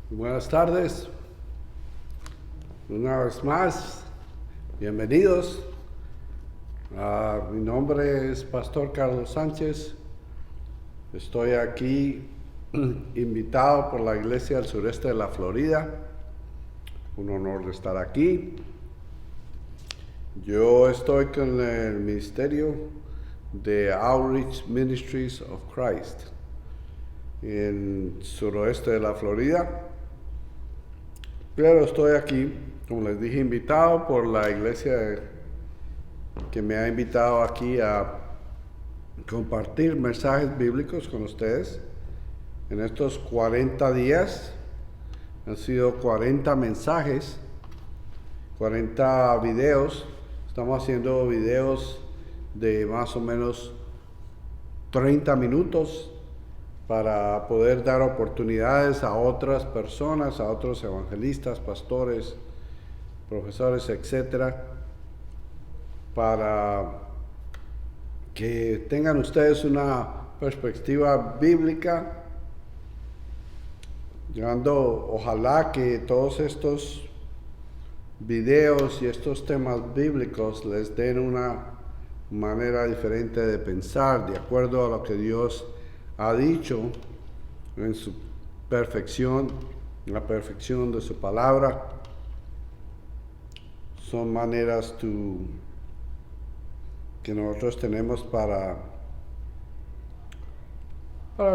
Buenas tardes, una vez más, bienvenidos. Mi nombre es Pastor Carlos Sánchez. Estoy aquí invitado por la Iglesia del Sureste de la Florida. Un honor de estar aquí. Yo estoy con el ministerio de Outreach Ministries of Christ en el suroeste de la Florida. Pero estoy aquí, como les dije, invitado por la iglesia que me ha invitado aquí a compartir mensajes bíblicos con ustedes. En estos 40 días han sido 40 mensajes, 40 videos. Estamos haciendo videos de más o menos 30 minutos para poder dar oportunidades a otras personas, a otros evangelistas, pastores, profesores, etcétera, para que tengan ustedes una perspectiva bíblica, llegando, ojalá que todos estos videos y estos temas bíblicos les den una manera diferente de pensar, de acuerdo a lo que Dios ha dicho en su perfección, la perfección de su palabra. Son maneras que nosotros tenemos para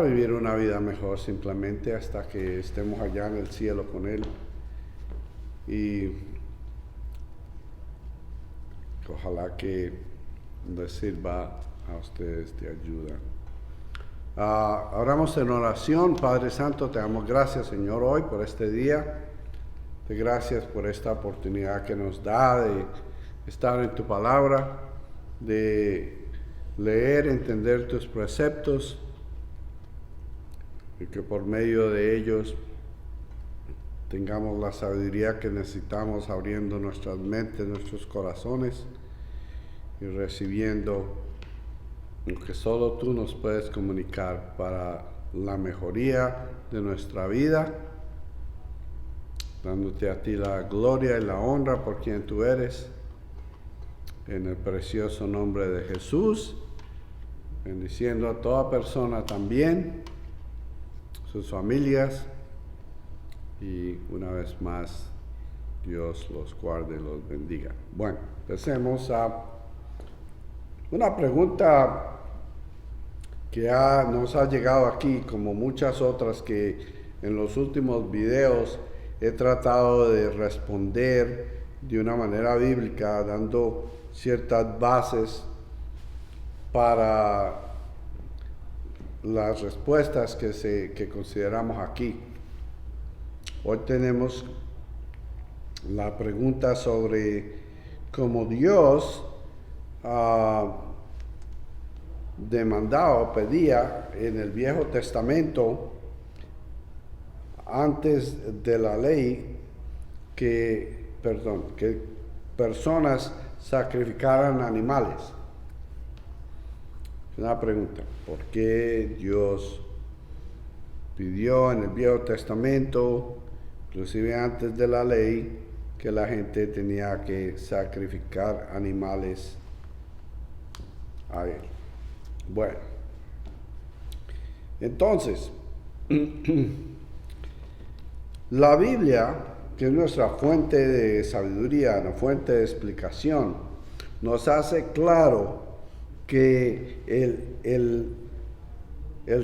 vivir una vida mejor, simplemente hasta que estemos allá en el cielo con Él. Y ojalá que les sirva a ustedes de ayuda. Oramos en oración. Padre Santo, te damos gracias, Señor, hoy por este día. Te gracias por esta oportunidad que nos da de estar en tu palabra, de leer, entender tus preceptos, y que por medio de ellos tengamos la sabiduría que necesitamos, abriendo nuestras mentes, nuestros corazones y recibiendo lo que solo tú nos puedes comunicar para la mejoría de nuestra vida, dándote a ti la gloria y la honra por quien tú eres, en el precioso nombre de Jesús, bendiciendo a toda persona también, sus familias, y una vez más, Dios los guarde y los bendiga. Bueno, empecemos a una pregunta que nos ha llegado aquí, como muchas otras que en los últimos videos he tratado de responder de una manera bíblica, dando ciertas bases para las respuestas que consideramos aquí. Hoy tenemos la pregunta sobre cómo Dios demandaba, pedía en el Viejo Testamento, antes de la ley, que personas sacrificaran animales. Una pregunta: ¿por qué Dios pidió en el Viejo Testamento, inclusive antes de la ley, que la gente tenía que sacrificar animales a Él? Bueno, entonces, la Biblia, que es nuestra fuente de sabiduría, una fuente de explicación, nos hace claro que el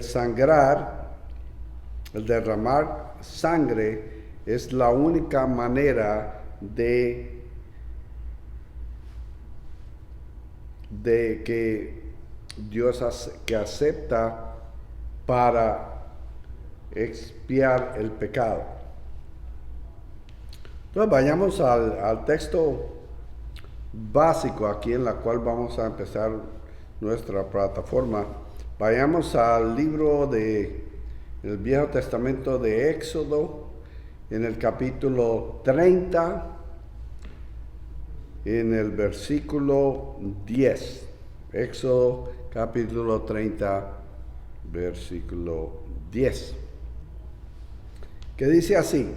sangrar, el derramar sangre, es la única manera de que Dios acepta para expiar el pecado. Entonces vayamos al texto básico aquí en la cual vamos a empezar nuestra plataforma. Vayamos al libro del Viejo Testamento de Éxodo, en el capítulo 30, en el versículo 10. Éxodo capítulo 30, versículo 10. que dice así: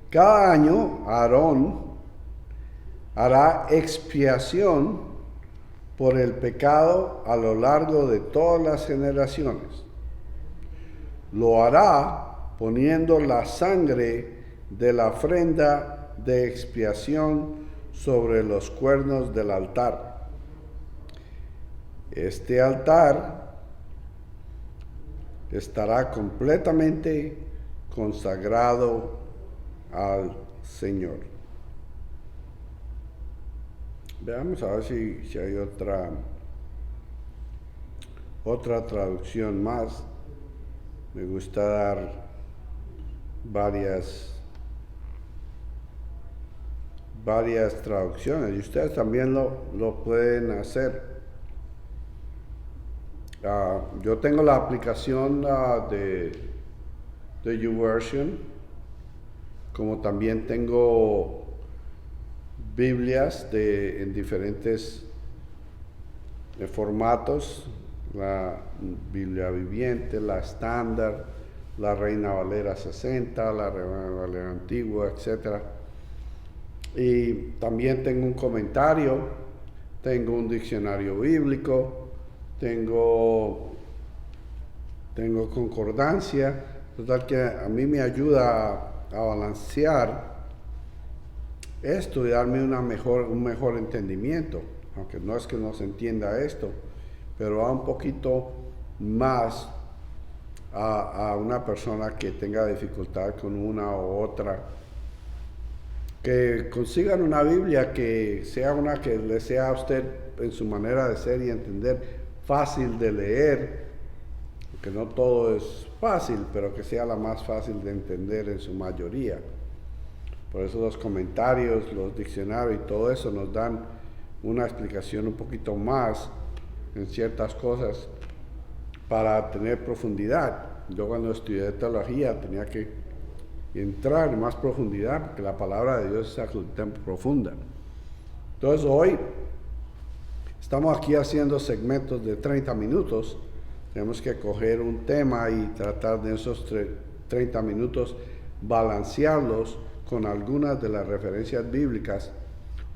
cada año Aarón hará expiación por el pecado a lo largo de todas las generaciones. Lo hará poniendo la sangre de la ofrenda de expiación sobre los cuernos del altar. Este altar estará completamente consagrado al Señor. Veamos a ver si hay otra traducción más. Me gusta dar varias traducciones y ustedes también lo pueden hacer. Yo tengo la aplicación de YouVersion, como también tengo Biblias en diferentes formatos: la Biblia Viviente, la Estándar, la Reina Valera 60, la Reina Valera Antigua, etc. Y también tengo un comentario, tengo un diccionario bíblico, tengo concordancia, total que a mí me ayuda a balancear esto y darme un mejor entendimiento, aunque no es que no se entienda esto, pero a un poquito más a una persona que tenga dificultad con una u otra, que consigan una Biblia que sea una que le sea a usted en su manera de ser y entender fácil de leer, que no todo es fácil, pero que sea la más fácil de entender en su mayoría. Por eso los comentarios, los diccionarios y todo eso nos dan una explicación un poquito más en ciertas cosas para tener profundidad. Yo cuando estudié teología tenía que entrar en más profundidad porque la palabra de Dios es absolutamente profunda. Entonces hoy estamos aquí haciendo segmentos de 30 minutos. Tenemos que coger un tema y tratar de esos 30 minutos balancearlos con algunas de las referencias bíblicas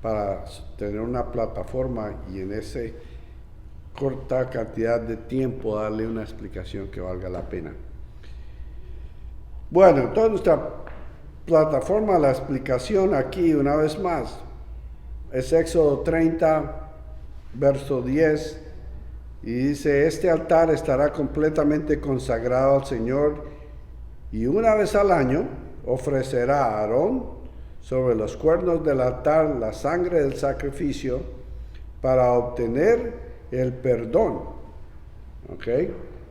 para tener una plataforma y en esa corta cantidad de tiempo darle una explicación que valga la pena. Bueno, entonces nuestra plataforma, la explicación aquí una vez más, es Éxodo 30, verso 10, y dice: este altar estará completamente consagrado al Señor, y una vez al año ofrecerá a Aarón sobre los cuernos del altar la sangre del sacrificio para obtener el perdón. ¿Ok?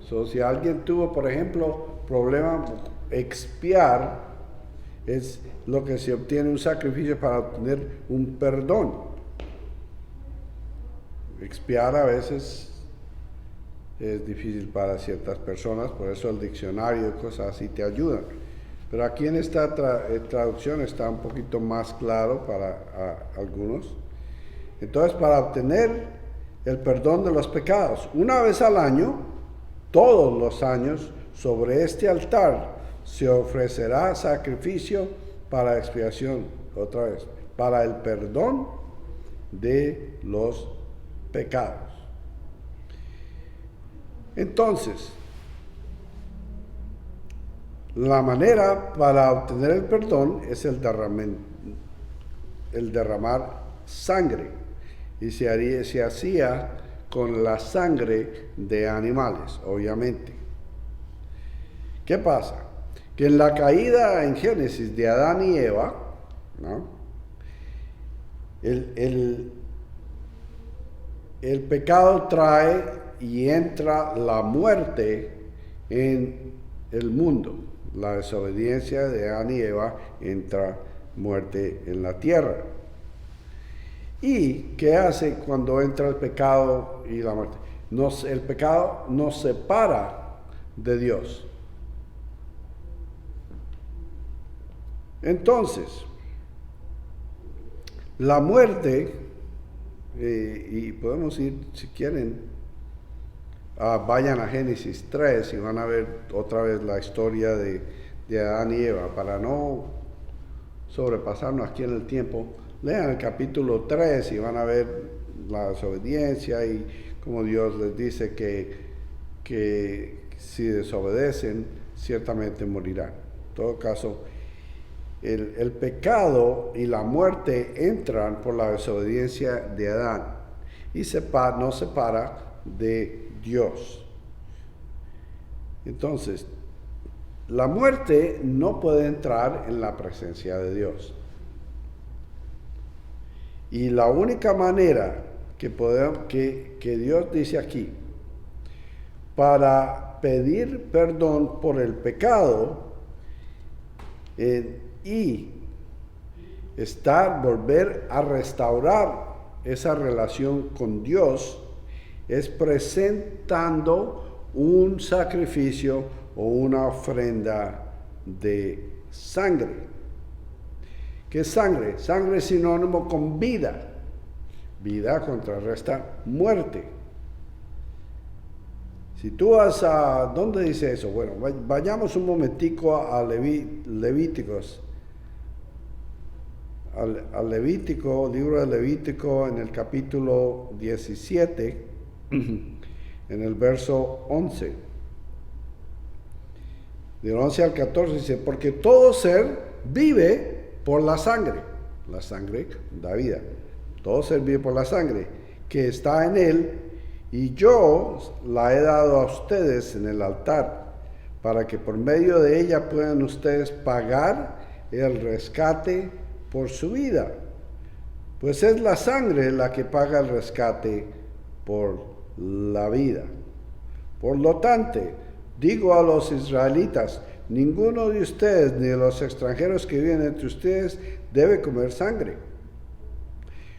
So, si alguien tuvo, por ejemplo, problema, expiar es lo que se obtiene, un sacrificio para obtener un perdón. Expiar a veces es difícil para ciertas personas, por eso el diccionario y cosas así te ayudan. Pero aquí en esta traducción está un poquito más claro para algunos. Entonces, para obtener el perdón de los pecados, una vez al año, todos los años, sobre este altar se ofrecerá sacrificio para expiación, otra vez, para el perdón de los pecados. Entonces, la manera para obtener el perdón es el derramar sangre, y se hacía con la sangre de animales, obviamente. ¿Qué pasa? Que en la caída en Génesis de Adán y Eva, ¿no?, el pecado trae y entra la muerte en el mundo. La desobediencia de Adán y Eva entra muerte en la tierra. ¿Y qué hace cuando entra el pecado y la muerte? El pecado nos separa de Dios. Entonces, la muerte, y podemos ir, si quieren, vayan a Génesis 3 y van a ver otra vez la historia de de Adán y Eva. Para no sobrepasarnos aquí en el tiempo, lean el capítulo 3 y van a ver la desobediencia y cómo Dios les dice que si desobedecen, ciertamente morirán. En todo caso, el pecado y la muerte entran por la desobediencia de Adán y nos separa de Dios. Entonces, la muerte no puede entrar en la presencia de Dios. Y la única manera que Dios dice aquí, para pedir perdón por el pecado y volver a restaurar esa relación con Dios, es presentando un sacrificio o una ofrenda de sangre. ¿Qué es sangre? Sangre es sinónimo con vida. Vida contrarresta muerte. Si tú vas a... ¿Dónde dice eso? Bueno, vayamos un momentico a Levíticos. Al Levítico, libro de Levítico, en el capítulo 17, en el verso 11. Del 11 al 14 dice, porque todo ser vive por la sangre da vida, todo ser vive por la sangre que está en él, y yo la he dado a ustedes en el altar, para que por medio de ella puedan ustedes pagar el rescate por su vida, pues es la sangre la que paga el rescate por la vida. Por lo tanto, digo a los israelitas, ninguno de ustedes, ni de los extranjeros que viven entre ustedes, debe comer sangre.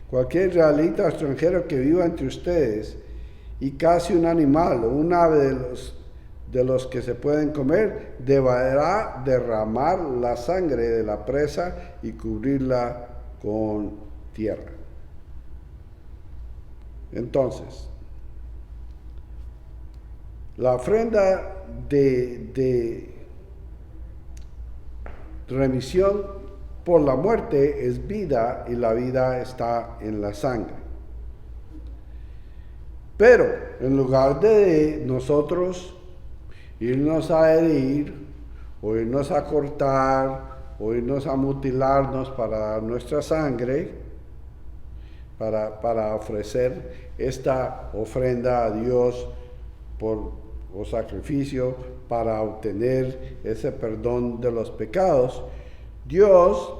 Cualquier israelita o extranjero que viva entre ustedes y case un animal o un ave de los que se pueden comer, deberá derramar la sangre de la presa y cubrirla con tierra. Entonces, la ofrenda de remisión por la muerte es vida, y la vida está en la sangre. Pero en lugar de nosotros irnos a herir, o irnos a cortar, o irnos a mutilarnos para dar nuestra sangre, para ofrecer esta ofrenda a Dios o sacrificio para obtener ese perdón de los pecados, Dios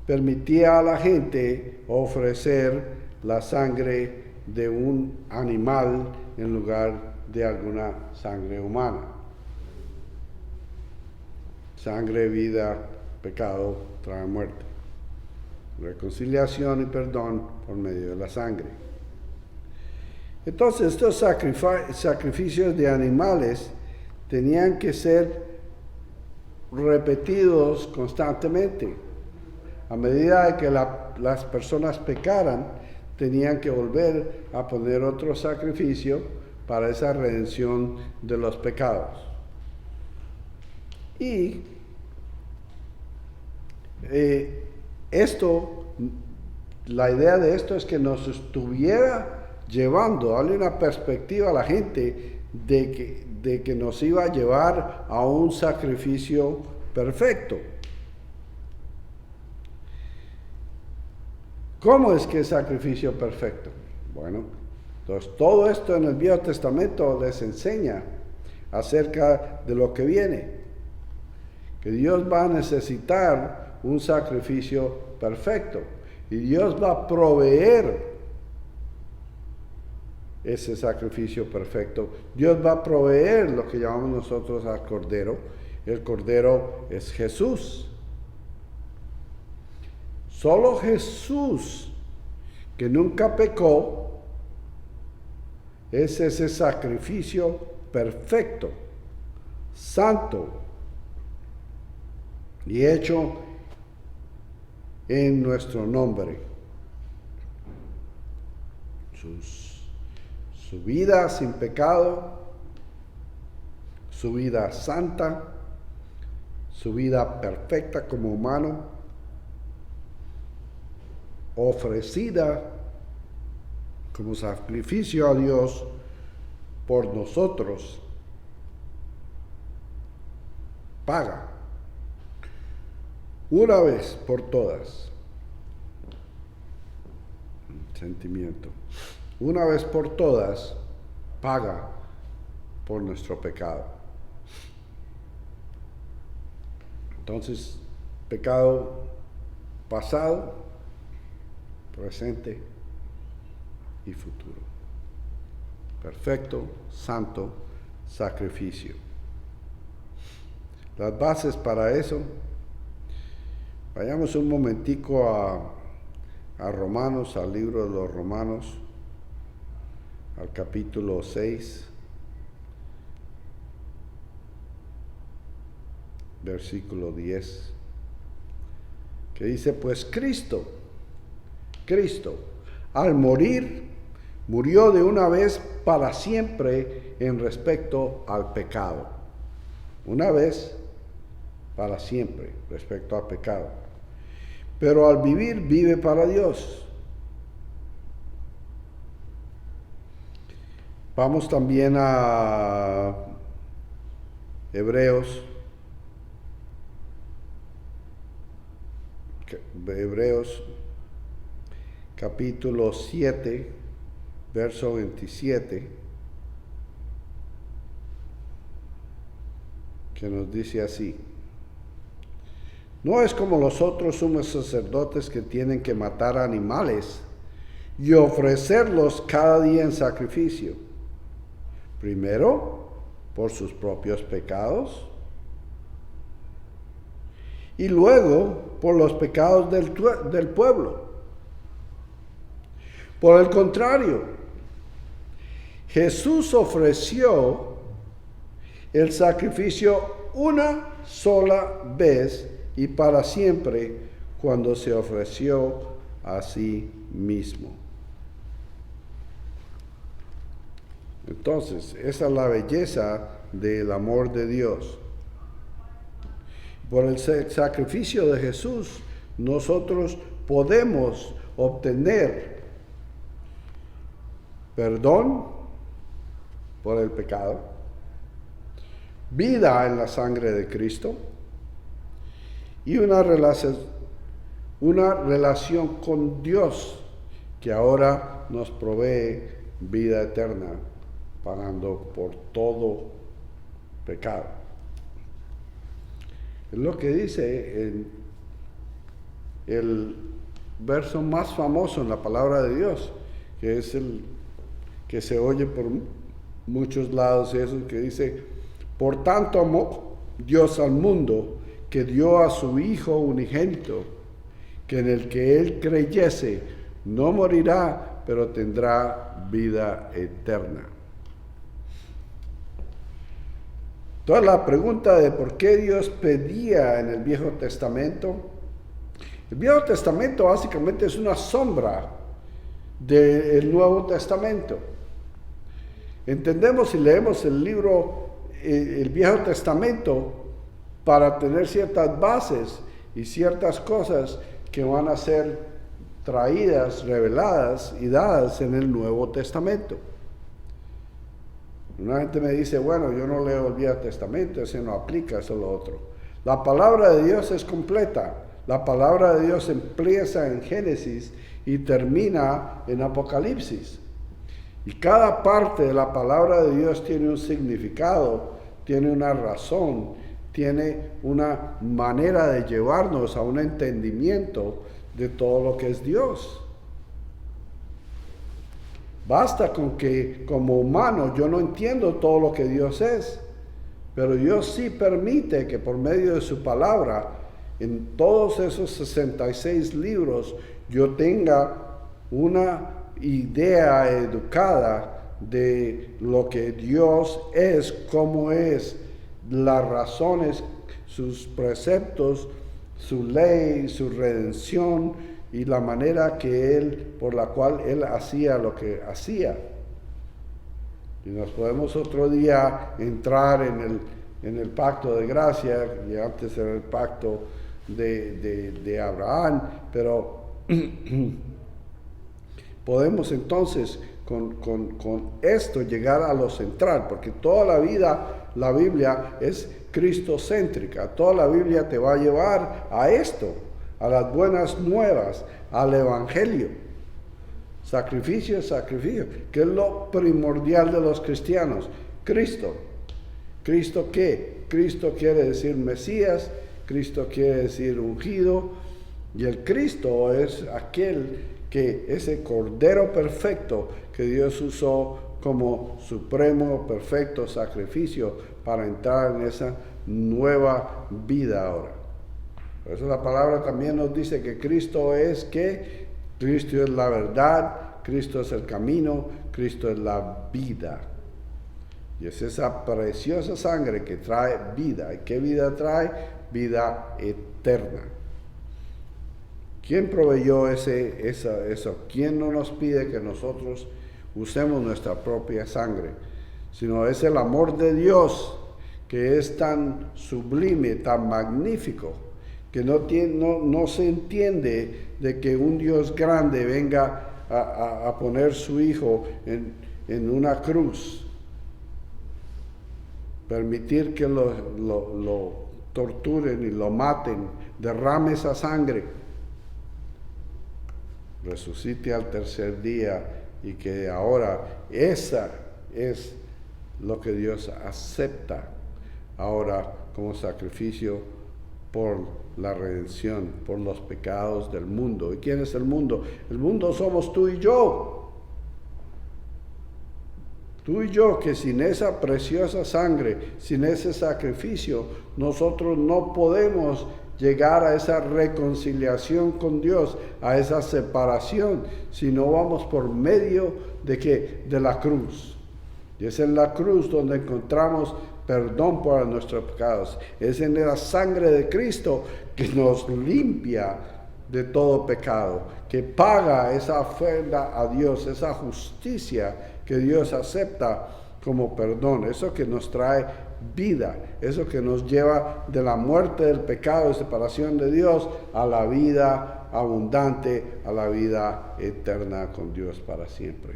permitía a la gente ofrecer la sangre de un animal en lugar de alguna sangre humana. Sangre, vida, pecado trae muerte. Reconciliación y perdón por medio de la sangre. Entonces, estos sacrificios de animales tenían que ser repetidos constantemente. A medida de que las personas pecaran, tenían que volver a poner otro sacrificio para esa redención de los pecados. Y la idea de esto es que nos estuviera llevando, darle una perspectiva a la gente de que nos iba a llevar a un sacrificio perfecto. ¿Cómo es que es sacrificio perfecto? Bueno, entonces todo esto en el Viejo Testamento les enseña acerca de lo que viene, que Dios va a necesitar un sacrificio perfecto y Dios va a proveer ese sacrificio perfecto. Dios va a proveer lo que llamamos nosotros al Cordero. El Cordero es Jesús. Solo Jesús, que nunca pecó, es ese sacrificio perfecto, santo y hecho en nuestro nombre. Su vida sin pecado, su vida santa, su vida perfecta como humano, ofrecida como sacrificio a Dios por nosotros, paga una vez por todas, sentimiento, una vez por todas, paga por nuestro pecado. Entonces, pecado pasado, presente y futuro. Perfecto, santo sacrificio. Las bases para eso, vayamos un momentico a Romanos, al libro de los Romanos, al capítulo 6, versículo 10, que dice, pues Cristo, al morir, murió de una vez para siempre en respecto al pecado. Una vez para siempre respecto al pecado. Pero al vivir, vive para Dios. Vamos también a Hebreos capítulo 7, verso 27, que nos dice así: no es como los otros sumos sacerdotes que tienen que matar animales y ofrecerlos cada día en sacrificio, primero por sus propios pecados y luego por los pecados del pueblo. Por el contrario, Jesús ofreció el sacrificio una sola vez y para siempre cuando se ofreció a sí mismo. Entonces, esa es la belleza del amor de Dios. Por el sacrificio de Jesús, nosotros podemos obtener perdón por el pecado, vida en la sangre de Cristo y una relación con Dios que ahora nos provee vida eterna, pagando por todo pecado. Es lo que dice en el verso más famoso en la palabra de Dios, que es el que se oye por muchos lados, eso que dice: por tanto amó Dios al mundo, que dio a su Hijo unigénito, que en el que Él creyese no morirá, pero tendrá vida eterna. Entonces la pregunta de por qué Dios pedía en el Viejo Testamento, el Viejo Testamento básicamente es una sombra del Nuevo Testamento. Entendemos y leemos el libro, el Viejo Testamento, para tener ciertas bases y ciertas cosas que van a ser traídas, reveladas y dadas en el Nuevo Testamento. Una gente me dice, bueno, yo no leo el Viejo Testamento, ese no aplica, eso es lo otro. La palabra de Dios es completa. La palabra de Dios empieza en Génesis y termina en Apocalipsis. Y cada parte de la palabra de Dios tiene un significado, tiene una razón, tiene una manera de llevarnos a un entendimiento de todo lo que es Dios. Basta con que como humano yo no entiendo todo lo que Dios es, pero Dios sí permite que por medio de su palabra, en todos esos 66 libros, yo tenga una idea educada de lo que Dios es, cómo es, las razones, sus preceptos, su ley, su redención y la manera por la cual Él hacía lo que hacía. Y nos podemos otro día entrar en el pacto de gracia, y antes era el pacto de Abraham, pero podemos entonces con esto llegar a lo central, porque toda la vida la Biblia es cristocéntrica, toda la Biblia te va a llevar a esto, a las buenas nuevas, al evangelio. Sacrificio, sacrificio, que es lo primordial de los cristianos. Cristo. ¿Cristo qué? Cristo quiere decir Mesías, Cristo quiere decir ungido, y el Cristo es aquel que ese Cordero perfecto que Dios usó como supremo, perfecto sacrificio para entrar en esa nueva vida ahora. Por eso la palabra también nos dice que Cristo es que Cristo es la verdad, Cristo es el camino, Cristo es la vida. Y es esa preciosa sangre que trae vida. ¿Y qué vida trae? Vida eterna. ¿Quién proveyó eso? ¿Quién no nos pide que nosotros usemos nuestra propia sangre? Sino es el amor de Dios que es tan sublime, tan magnífico, que no se entiende de que un Dios grande venga a poner su Hijo en una cruz, permitir que lo torturen y lo maten, derrame esa sangre, resucite al tercer día, y que ahora esa es lo que Dios acepta ahora como sacrificio por la redención, por los pecados del mundo. ¿Y quién es el mundo? El mundo somos tú y yo. Tú y yo, que sin esa preciosa sangre, sin ese sacrificio, nosotros no podemos llegar a esa reconciliación con Dios, a esa separación, si no vamos por medio de ¿qué? De la cruz. Y es en la cruz donde encontramos perdón por nuestros pecados. Es en la sangre de Cristo que nos limpia de todo pecado, que paga esa ofrenda a Dios, esa justicia que Dios acepta como perdón, eso que nos trae vida, eso que nos lleva de la muerte del pecado y separación de Dios a la vida abundante, a la vida eterna con Dios para siempre.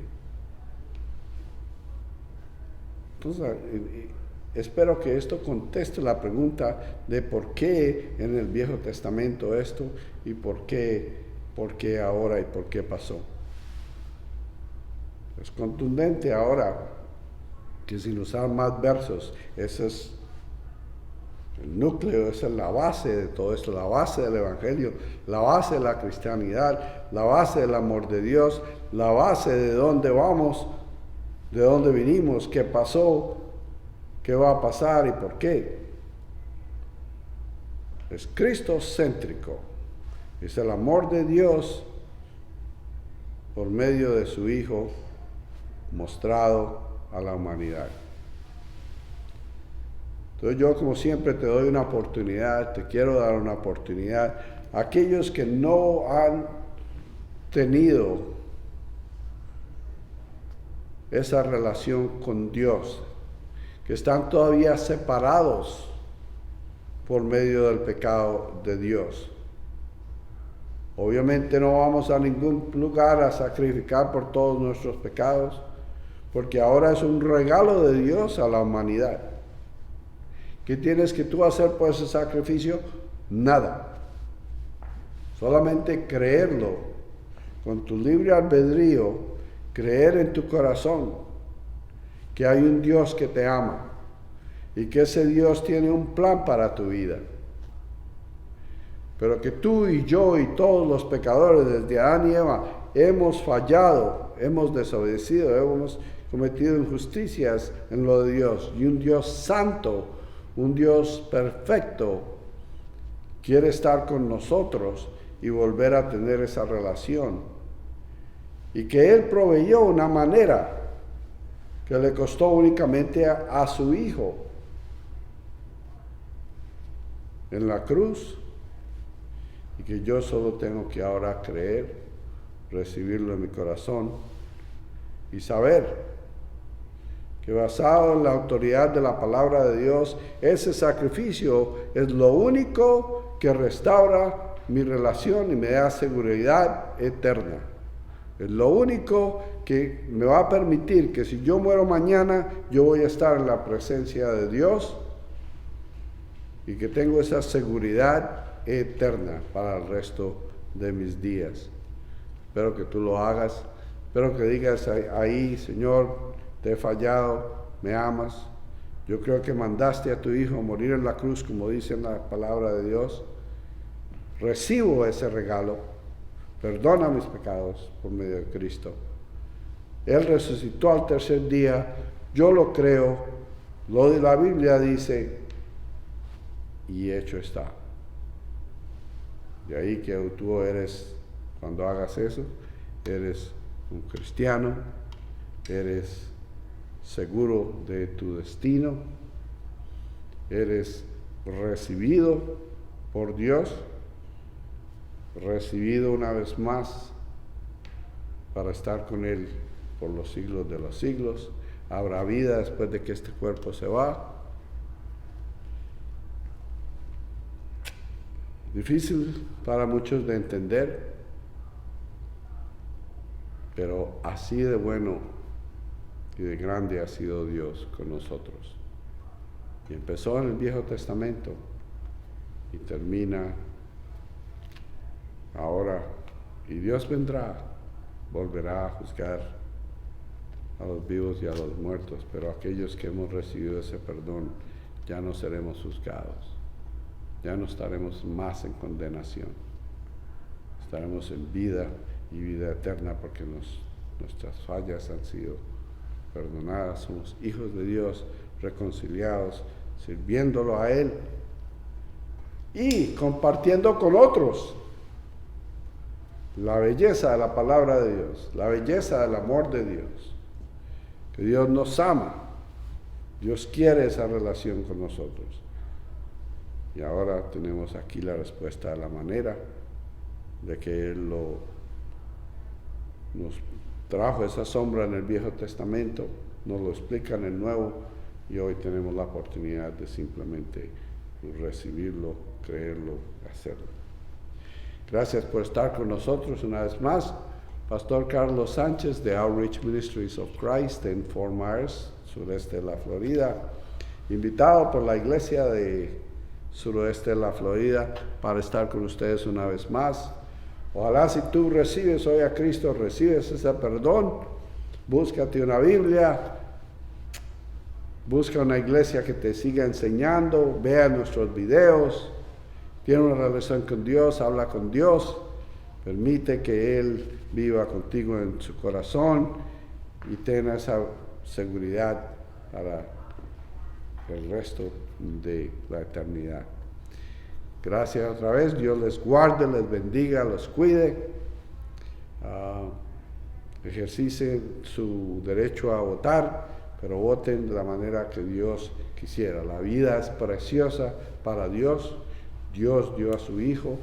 Entonces, espero que esto conteste la pregunta de por qué en el Viejo Testamento esto y por qué ahora y por qué pasó. Es contundente ahora que sin usar más versos, ese es el núcleo, esa es la base de todo esto, la base del Evangelio, la base de la cristianidad, la base del amor de Dios, la base de dónde vamos, de dónde vinimos, qué pasó, qué va a pasar y por qué. Es cristocéntrico, es el amor de Dios por medio de su Hijo mostrado a la humanidad. Entonces yo, como siempre, te doy una oportunidad, te quiero dar una oportunidad a aquellos que no han tenido esa relación con Dios, que están todavía separados por medio del pecado de Dios. Obviamente no vamos a ningún lugar a sacrificar por todos nuestros pecados, porque ahora es un regalo de Dios a la humanidad. ¿Qué tienes que tú hacer por ese sacrificio? Nada. Solamente creerlo con tu libre albedrío, creer en tu corazón que hay un Dios que te ama y que ese Dios tiene un plan para tu vida. Pero que tú y yo y todos los pecadores desde Adán y Eva hemos fallado, hemos desobedecido, hemos cometido injusticias en lo de Dios. Y un Dios santo, un Dios perfecto, quiere estar con nosotros y volver a tener esa relación. Y que Él proveyó una manera que le costó únicamente a su Hijo en la cruz, y que yo solo tengo que ahora creer, recibirlo en mi corazón y saber que basado en la autoridad de la palabra de Dios, ese sacrificio es lo único que restaura mi relación y me da seguridad eterna. Es lo único que me va a permitir que si yo muero mañana, yo voy a estar en la presencia de Dios y que tengo esa seguridad eterna para el resto de mis días. Espero que tú lo hagas. Espero que digas ahí, Señor, te he fallado, me amas. Yo creo que mandaste a tu Hijo a morir en la cruz, como dice en la palabra de Dios. Recibo ese regalo. Perdona mis pecados por medio de Cristo. Él resucitó al tercer día. Yo lo creo. Lo de la Biblia dice, y hecho está. De ahí que tú eres, cuando hagas eso, eres un cristiano, eres seguro de tu destino, eres recibido por Dios, recibido una vez más para estar con Él por los siglos de los siglos. Habrá vida después de que este cuerpo se va. Difícil para muchos de entender, pero así de bueno y de grande ha sido Dios con nosotros. Y empezó en el Viejo Testamento y termina ahora. Y Dios vendrá, volverá a juzgar a los vivos y a los muertos, pero aquellos que hemos recibido ese perdón ya no seremos juzgados. Ya no estaremos más en condenación. Estaremos en vida y vida eterna porque nuestras fallas han sido perdonadas. Somos hijos de Dios, reconciliados, sirviéndolo a Él y compartiendo con otros la belleza de la palabra de Dios, la belleza del amor de Dios. Que Dios nos ama. Dios quiere esa relación con nosotros. Y ahora tenemos aquí la respuesta a la manera de que Él nos trajo esa sombra en el Viejo Testamento, nos lo explica en el Nuevo, y hoy tenemos la oportunidad de simplemente recibirlo, creerlo, hacerlo. Gracias por estar con nosotros una vez más. Pastor Carlos Sánchez de Outreach Ministries of Christ en Fort Myers, sureste de la Florida, invitado por la iglesia de suroeste de la Florida para estar con ustedes una vez más. Ojalá si tú recibes hoy a Cristo, recibes ese perdón, búscate una Biblia, busca una iglesia que te siga enseñando, vea nuestros videos, tiene una relación con Dios, habla con Dios, permite que Él viva contigo en su corazón y tenga esa seguridad para el resto de la eternidad. Gracias otra vez. Dios les guarde, les bendiga, los cuide. Ejerciten su derecho a votar, pero voten de la manera que Dios quisiera. La vida es preciosa para Dios. Dios dio a su Hijo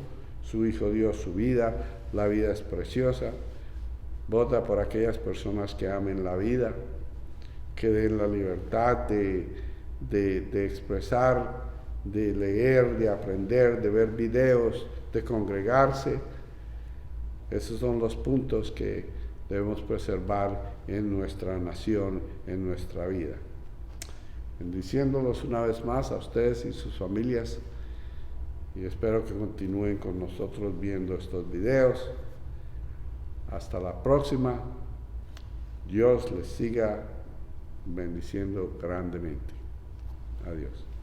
dio su vida. La vida es preciosa. Vota por aquellas personas que amen la vida, que den la libertad de expresar, de leer, de aprender, de ver videos, de congregarse. Esos son los puntos que debemos preservar en nuestra nación, en nuestra vida. Bendiciéndolos una vez más a ustedes y sus familias, y espero que continúen con nosotros viendo estos videos. Hasta la próxima. Dios les siga bendiciendo grandemente. Adiós.